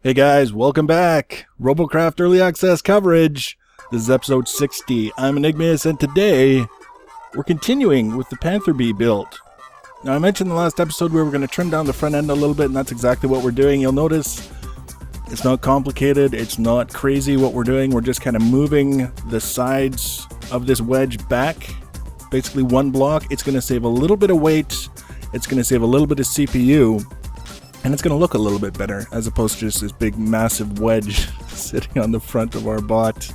Hey guys, welcome back! Robocraft Early Access coverage! This is episode 60. I'm Enigmius, and today we're continuing with the Panther bee build. Now I mentioned in the last episode we were going to trim down the front end a little bit, and that's exactly what we're doing. You'll notice it's not complicated, it's not crazy what we're doing. We're just kind of moving the sides of this wedge back, basically one block. It's going to save a little bit of weight, it's going to save a little bit of CPU, and it's going to look a little bit better, as opposed to just this big massive wedge sitting on the front of our bot.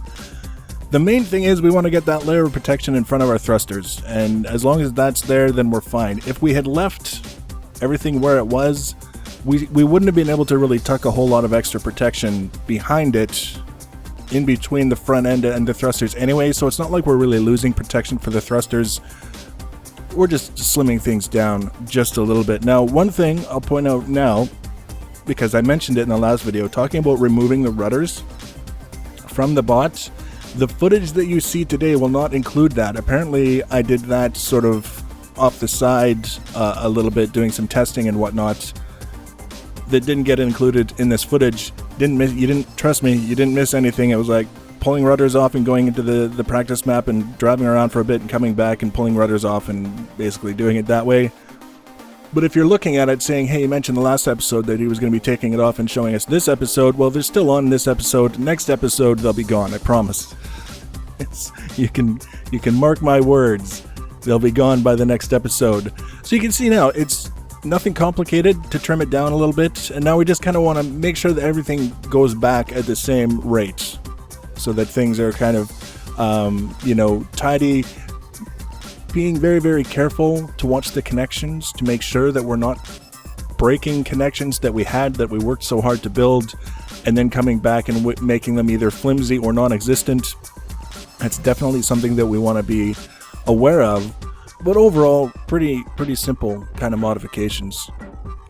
The main thing is we want to get that layer of protection in front of our thrusters, and as long as that's there, then we're fine. If we had left everything where it was, we wouldn't have been able to really tuck a whole lot of extra protection behind it, in between the front end and the thrusters anyway, so it's not like we're really losing protection for the thrusters. We're just slimming things down just a little bit. Now, one thing I'll point out now, because I mentioned it in the last video, talking about removing the rudders from the bot, the footage that you see today will not include that. Apparently, I did that sort of off the side a little bit, doing some testing and whatnot. That didn't get included in this footage. Trust me, you didn't miss anything. It was like pulling rudders off and going into the practice map and driving around for a bit and coming back and pulling rudders off and basically doing it that way. But if you're looking at it saying, hey, you mentioned the last episode that he was going to be taking it off and showing us this episode, well, they're still on this episode. Next episode, they'll be gone, I promise. You can mark my words. They'll be gone by the next episode. So you can see now, it's nothing complicated to trim it down a little bit, and now we just kind of want to make sure that everything goes back at the same rate, so that things are kind of, tidy. Being very, very careful to watch the connections to make sure that we're not breaking connections that we worked so hard to build, and then coming back and making them either flimsy or non-existent. That's definitely something that we want to be aware of. But overall, pretty simple kind of modifications.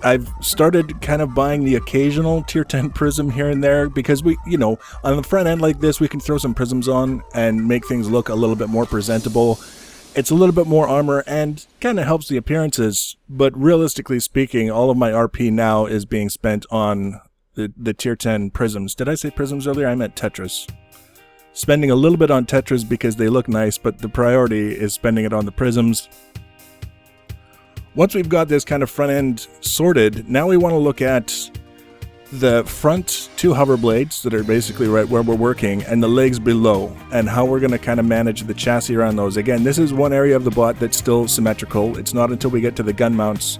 I've started kind of buying the occasional tier 10 prism here and there, because we, on the front end like this, we can throw some prisms on and make things look a little bit more presentable. It's a little bit more armor and kind of helps the appearances, but realistically speaking, all of my RP now is being spent on the tier 10 prisms. Did I say prisms earlier? I meant Tetris. Spending a little bit on Tetris because they look nice, but the priority is spending it on the prisms. Once we've got this kind of front end sorted, now we want to look at the front two hover blades that are basically right where we're working, and the legs below, and how we're going to kind of manage the chassis around those. Again, this is one area of the bot that's still symmetrical. It's not until we get to the gun mounts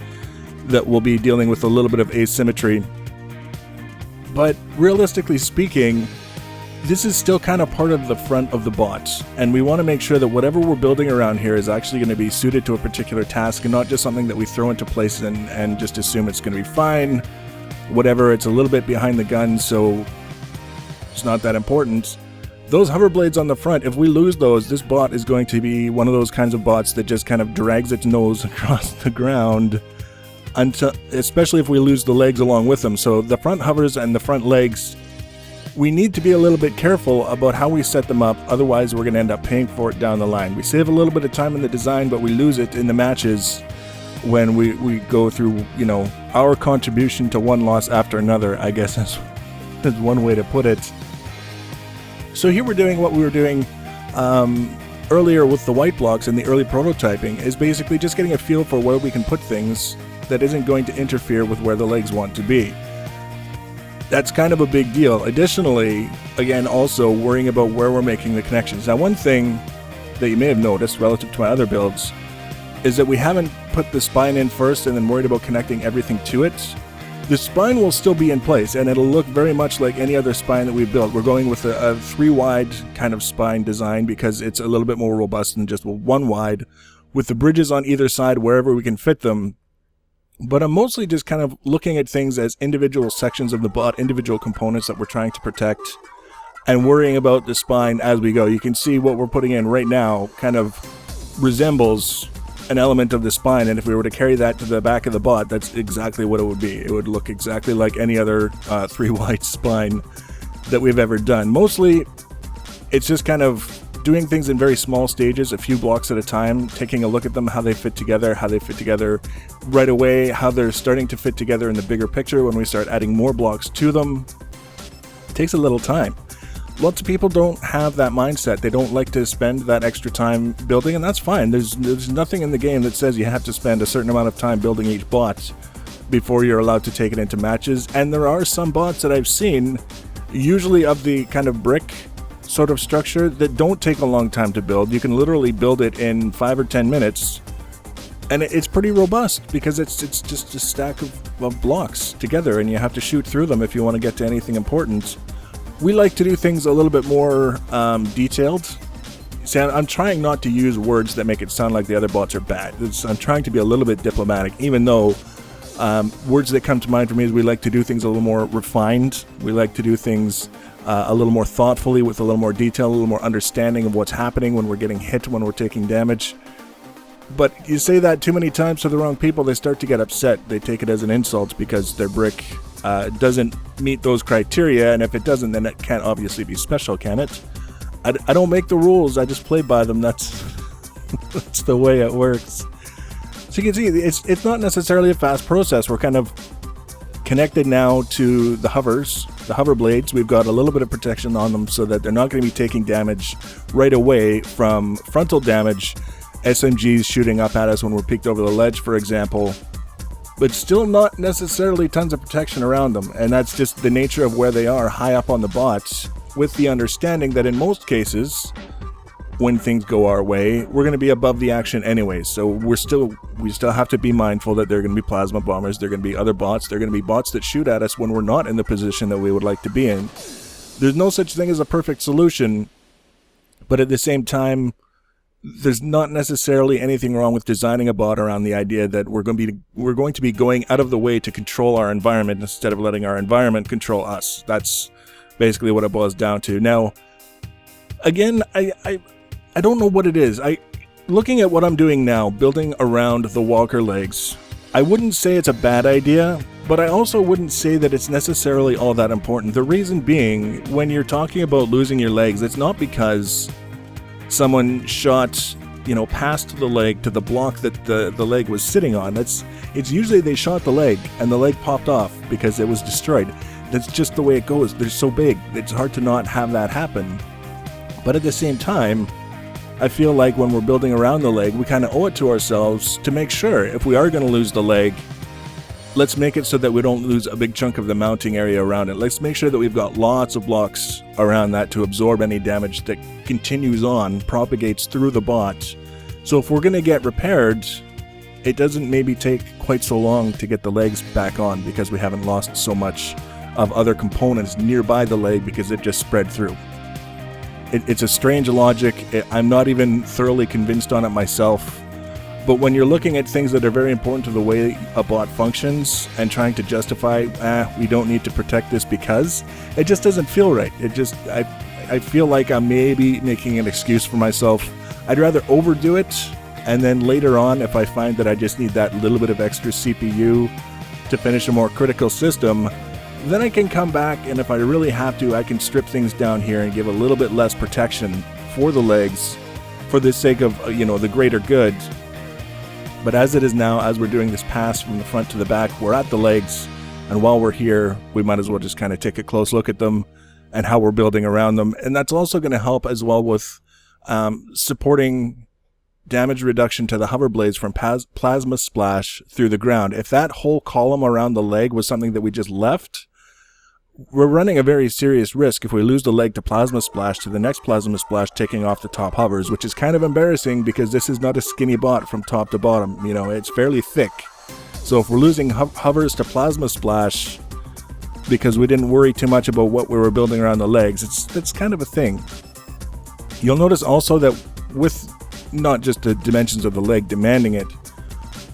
that we'll be dealing with a little bit of asymmetry. But realistically speaking, this is still kind of part of the front of the bot, and we want to make sure that whatever we're building around here is actually going to be suited to a particular task, and not just something that we throw into place and just assume it's going to be fine. Whatever, it's a little bit behind the gun, so it's not that important. Those hover blades on the front, if we lose those, this bot is going to be one of those kinds of bots that just kind of drags its nose across the ground, especially if we lose the legs along with them. So the front hovers and the front legs, we need to be a little bit careful about how we set them up, otherwise we're going to end up paying for it down the line. We save a little bit of time in the design, but we lose it in the matches when we go through, our contribution to one loss after another, I guess is one way to put it. So here we're doing what we were doing earlier with the white blocks and the early prototyping, is basically just getting a feel for where we can put things that isn't going to interfere with where the legs want to be. That's kind of a big deal. Additionally, again, also worrying about where we're making the connections. Now, one thing that you may have noticed relative to my other builds is that we haven't put the spine in first and then worried about connecting everything to it. The spine will still be in place, and it'll look very much like any other spine that we've built. We're going with a 3-wide kind of spine design because it's a little bit more robust than just 1 wide, with the bridges on either side wherever we can fit them. But I'm mostly just kind of looking at things as individual sections of the bot, individual components that we're trying to protect, and worrying about the spine as we go. You can see what we're putting in right now kind of resembles an element of the spine, and if we were to carry that to the back of the bot, that's exactly what it would be. It would look exactly like any other 3-wide spine that we've ever done. Mostly, it's just kind of doing things in very small stages, a few blocks at a time, taking a look at them, how they fit together right away, how they're starting to fit together in the bigger picture when we start adding more blocks to them, takes a little time. Lots of people don't have that mindset. They don't like to spend that extra time building, and that's fine. There's nothing in the game that says you have to spend a certain amount of time building each bot before you're allowed to take it into matches. And there are some bots that I've seen, usually of the kind of brick sort of structure, that don't take a long time to build. You can literally build it in 5 or 10 minutes, and it's pretty robust because it's just a stack of blocks together, and you have to shoot through them if you want to get to anything important. We like to do things a little bit more detailed. See, I'm trying not to use words that make it sound like the other bots are bad. I'm trying to be a little bit diplomatic, even though words that come to mind for me is we like to do things a little more refined. We like to do things a little more thoughtfully, with a little more detail, a little more understanding of what's happening when we're getting hit, when we're taking damage. But you say that too many times to the wrong people, they start to get upset. They take it as an insult because their brick doesn't meet those criteria, and if it doesn't, then it can't obviously be special, can it? I don't make the rules, I just play by them. That's that's the way it works. So you can see, it's not necessarily a fast process. We're kind of connected now to the hover blades. We've got a little bit of protection on them so that they're not going to be taking damage right away from frontal damage, SMGs shooting up at us when we're peeked over the ledge, for example, but still not necessarily tons of protection around them. And that's just the nature of where they are, high up on the bots, with the understanding that in most cases, when things go our way, we're going to be above the action anyway. So we still have to be mindful that there are going to be plasma bombers, there are going to be other bots, there are going to be bots that shoot at us when we're not in the position that we would like to be in. There's no such thing as a perfect solution, but at the same time, there's not necessarily anything wrong with designing a bot around the idea that we're going to be going out of the way to control our environment instead of letting our environment control us. That's basically what it boils down to. Now, again, I don't know what it is. Looking at what I'm doing now, building around the walker legs, I wouldn't say it's a bad idea, but I also wouldn't say that it's necessarily all that important. The reason being, when you're talking about losing your legs, it's not because someone shot, past the leg to the block that the leg was sitting on. It's usually they shot the leg and the leg popped off because it was destroyed. That's just the way it goes. They're so big. It's hard to not have that happen. But at the same time, I feel like when we're building around the leg, we kind of owe it to ourselves to make sure if we are going to lose the leg, let's make it so that we don't lose a big chunk of the mounting area around it. Let's make sure that we've got lots of blocks around that to absorb any damage that continues on, propagates through the bot. So if we're going to get repaired, it doesn't maybe take quite so long to get the legs back on because we haven't lost so much of other components nearby the leg because it just spread through. It's a strange logic. I'm not even thoroughly convinced on it myself. But when you're looking at things that are very important to the way a bot functions and trying to justify, we don't need to protect this because, it just doesn't feel right. I feel like I'm maybe making an excuse for myself. I'd rather overdo it, and then later on, if I find that I just need that little bit of extra CPU to finish a more critical system, then I can come back, and if I really have to, I can strip things down here and give a little bit less protection for the legs for the sake of, the greater good. But as it is now, as we're doing this pass from the front to the back, we're at the legs, and while we're here, we might as well just kind of take a close look at them and how we're building around them. And that's also going to help as well with supporting damage reduction to the hover blades from plasma splash through the ground. If that whole column around the leg was something that we just left, we're running a very serious risk if we lose the leg to plasma splash to the next plasma splash taking off the top hovers, which is kind of embarrassing because this is not a skinny bot from top to bottom. It's fairly thick. So if we're losing hovers to plasma splash because we didn't worry too much about what we were building around the legs, that's kind of a thing. You'll notice also that with not just the dimensions of the leg demanding it,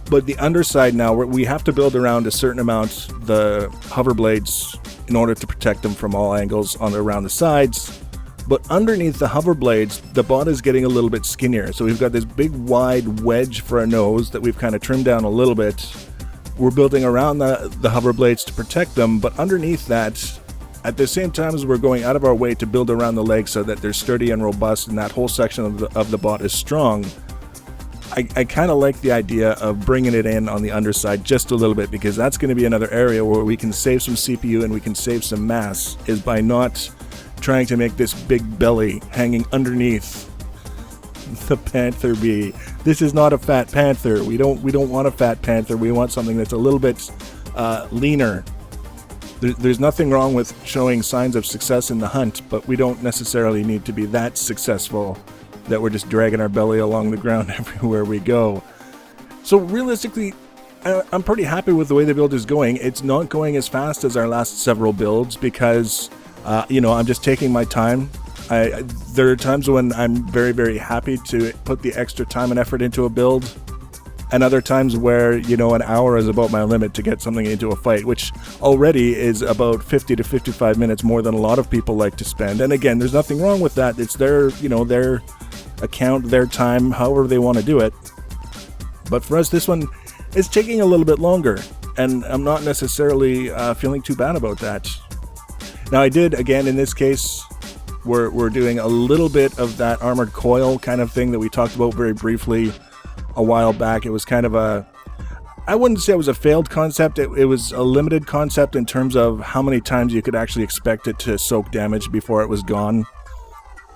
but the underside now, we have to build around a certain amount the hover blades in order to protect them from all angles around the sides. But underneath the hover blades, the bot is getting a little bit skinnier. So we've got this big wide wedge for a nose that we've kind of trimmed down a little bit. We're building around the hover blades to protect them, but underneath that, at the same time as we're going out of our way to build around the legs so that they're sturdy and robust and that whole section of the bot is strong, I kind of like the idea of bringing it in on the underside just a little bit, because that's going to be another area where we can save some CPU and we can save some mass, is by not trying to make this big belly hanging underneath the Panther bee. This is not a fat Panther. We don't want a fat Panther. We want something that's a little bit leaner. There's nothing wrong with showing signs of success in the hunt, but we don't necessarily need to be that successful that we're just dragging our belly along the ground everywhere we go. So realistically, I'm pretty happy with the way the build is going. It's not going as fast as our last several builds because, I'm just taking my time. There are times when I'm very, very happy to put the extra time and effort into a build, and other times where, an hour is about my limit to get something into a fight, which already is about 50 to 55 minutes more than a lot of people like to spend. And again, there's nothing wrong with that. It's their account, their time, however they want to do it. But for us, this one is taking a little bit longer, and I'm not necessarily feeling too bad about that. Now, I did, again, in this case, we're doing a little bit of that armored coil kind of thing that we talked about very briefly a while back. It was kind of I wouldn't say it was a failed concept. It was a limited concept in terms of how many times you could actually expect it to soak damage before it was gone.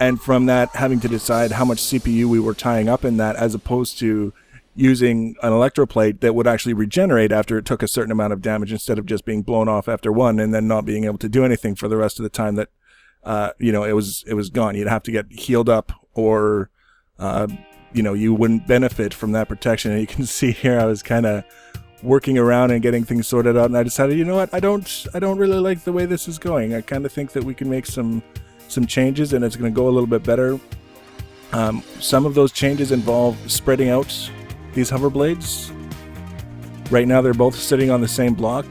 And from that, having to decide how much CPU we were tying up in that, as opposed to using an electroplate that would actually regenerate after it took a certain amount of damage, instead of just being blown off after one and then not being able to do anything for the rest of the time that, it was gone. You'd have to get healed up, or, you wouldn't benefit from that protection. And you can see here, I was kind of working around and getting things sorted out, and I decided, you know what, I don't really like the way this is going. I kind of think that we can make some changes, and it's going to go a little bit better. Some of those changes involve spreading out these hover blades. Right now they're both sitting on the same block.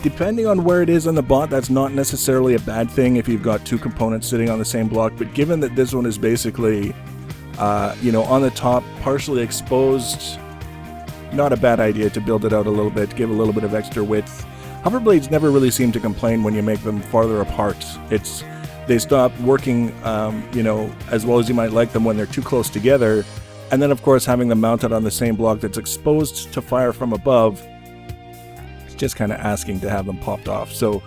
Depending on where it is on the bot, that's not necessarily a bad thing if you've got two components sitting on the same block, but given that this one is basically on the top, partially exposed, not a bad idea to build it out a little bit, give a little bit of extra width. Hover blades never really seem to complain when you make them farther apart. They stop working, as well as you might like them when they're too close together. And then, of course, having them mounted on the same block that's exposed to fire from above, it's just kind of asking to have them popped off. So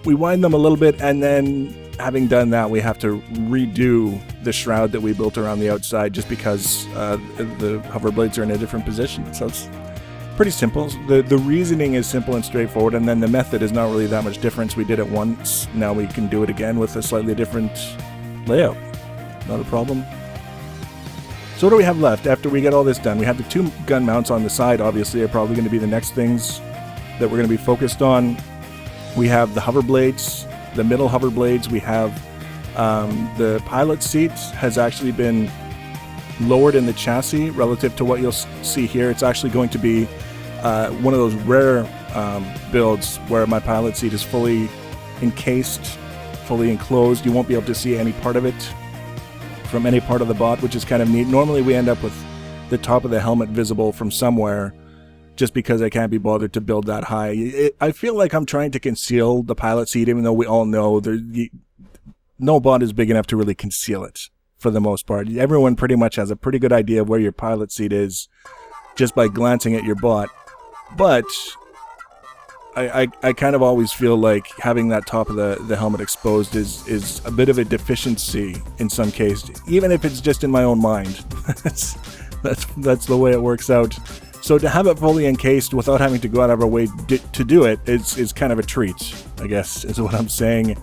we wind them a little bit, and then having done that, we have to redo the shroud that we built around the outside, just because the hover blades are in a different position. So it's pretty simple. The reasoning is simple and straightforward, and then the method is not really that much difference. We did it once, now we can do it again with a slightly different layout. Not a problem. So what do we have left after we get all this done? We have the two gun mounts on the side, obviously, are probably going to be the next things that we're going to be focused on. We have the hover blades, the middle hover blades. We have the pilot seat has actually been lowered in the chassis relative to what you'll see here. It's actually going to be one of those rare builds where my pilot seat is fully encased, fully enclosed. You won't be able to see any part of it from any part of the bot, which is kind of neat. Normally we end up with the top of the helmet visible from somewhere, just because I can't be bothered to build that high. I feel like I'm trying to conceal the pilot seat, even though we all know no bot is big enough to really conceal it for the most part. Everyone pretty much has a pretty good idea of where your pilot seat is just by glancing at your bot. But I kind of always feel like having that top of the helmet exposed is a bit of a deficiency in some case, even if it's just in my own mind. that's the way it works out. So to have it fully encased without having to go out of our way to do it is kind of a treat, I guess, is what I'm saying.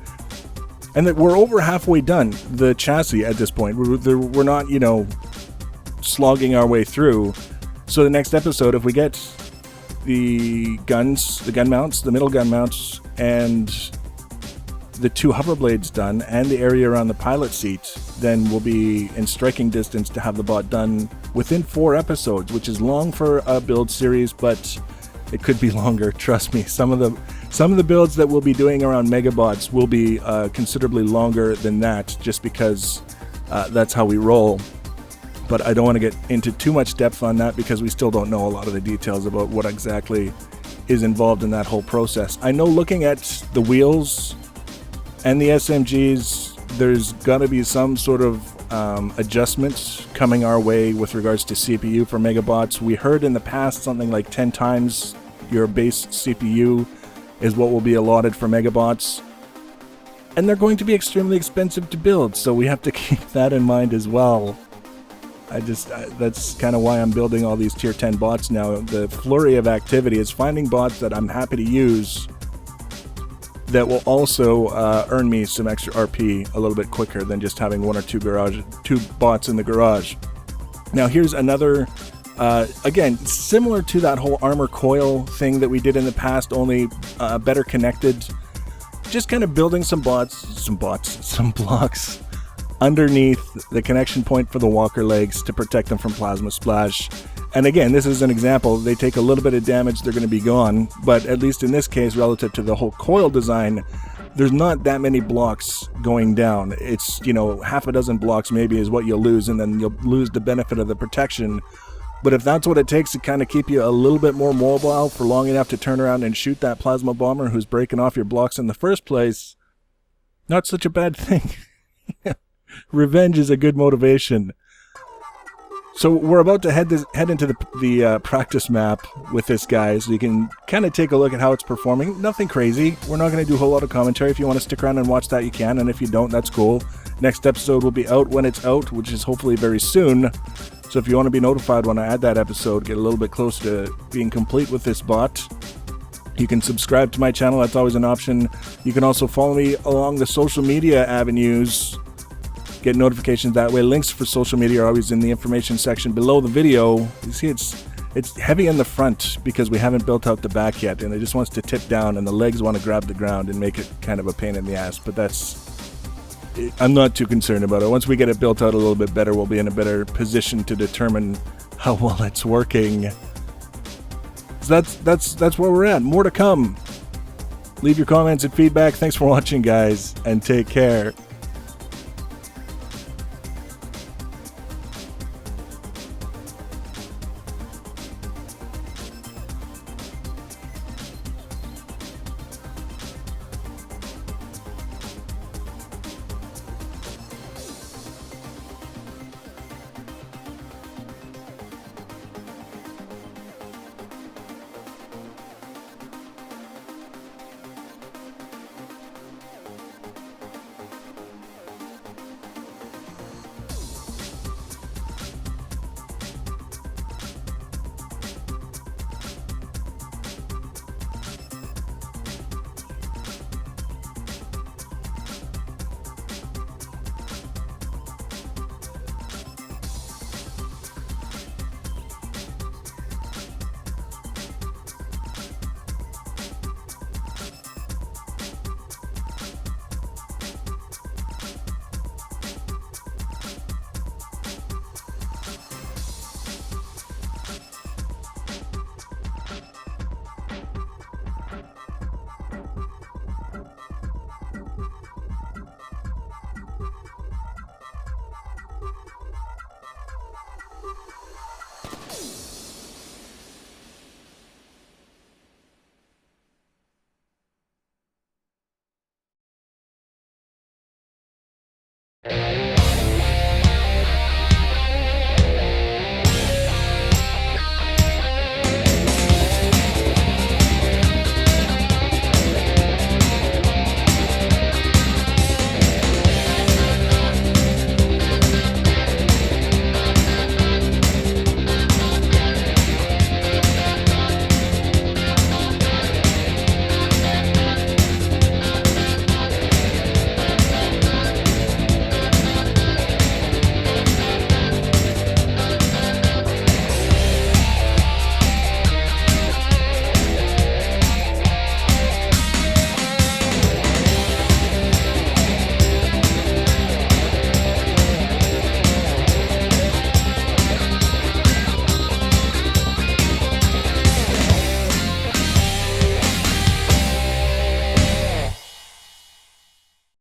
And that we're over halfway done the chassis at this point. We're not, slogging our way through. So the next episode, if we get the guns, the gun mounts, the middle gun mounts, and the two hover blades done, and the area around the pilot seat, then we'll be in striking distance to have the bot done within 4 episodes, which is long for a build series, but it could be longer. Trust me. Some of the builds that we'll be doing around megabots will be considerably longer than that, just because that's how we roll. But I don't want to get into too much depth on that because we still don't know a lot of the details about what exactly is involved in that whole process. I know looking at the wheels and the SMGs, there's got to be some sort of adjustments coming our way with regards to CPU for Megabots. We heard in the past something like 10 times your base CPU is what will be allotted for Megabots. And they're going to be extremely expensive to build, so we have to keep that in mind as well. That's kind of why I'm building all these tier 10 bots now. The flurry of activity is finding bots that I'm happy to use that will also earn me some extra RP a little bit quicker than just having one or two bots in the garage. Now here's another, again, similar to that whole armor coil thing that we did in the past, only better connected. Just kind of building some blocks underneath the connection point for the walker legs to protect them from plasma splash. And again, this is an example. They take a little bit of damage, they're going to be gone. But at least in this case, relative to the whole coil design, there's not that many blocks going down. It's, half a dozen blocks maybe is what you'll lose, and then you'll lose the benefit of the protection. But if that's what it takes to kind of keep you a little bit more mobile for long enough to turn around and shoot that plasma bomber who's breaking off your blocks in the first place, not such a bad thing. Revenge is a good motivation. So we're about to head into the practice map with this guy, so you can kind of take a look at how it's performing. Nothing crazy. We're not going to do a whole lot of commentary. If you want to stick around and watch that, you can, and if you don't, that's cool. Next episode will be out when it's out, which is hopefully very soon. So if you want to be notified when I add that episode, get a little bit close to being complete with this bot, you can subscribe to my channel. That's always an option. You can also follow me along the social media avenues. Get notifications that way. Links for social media are always in the information section below the video. You see it's heavy in the front because we haven't built out the back yet, and it just wants to tip down, and the legs want to grab the ground and make it kind of a pain in the ass. But I'm not too concerned about it. Once we get it built out a little bit better, we'll be in a better position to determine how well it's working. So that's where we're at. More to come. Leave your comments and feedback. Thanks for watching, guys, and take care.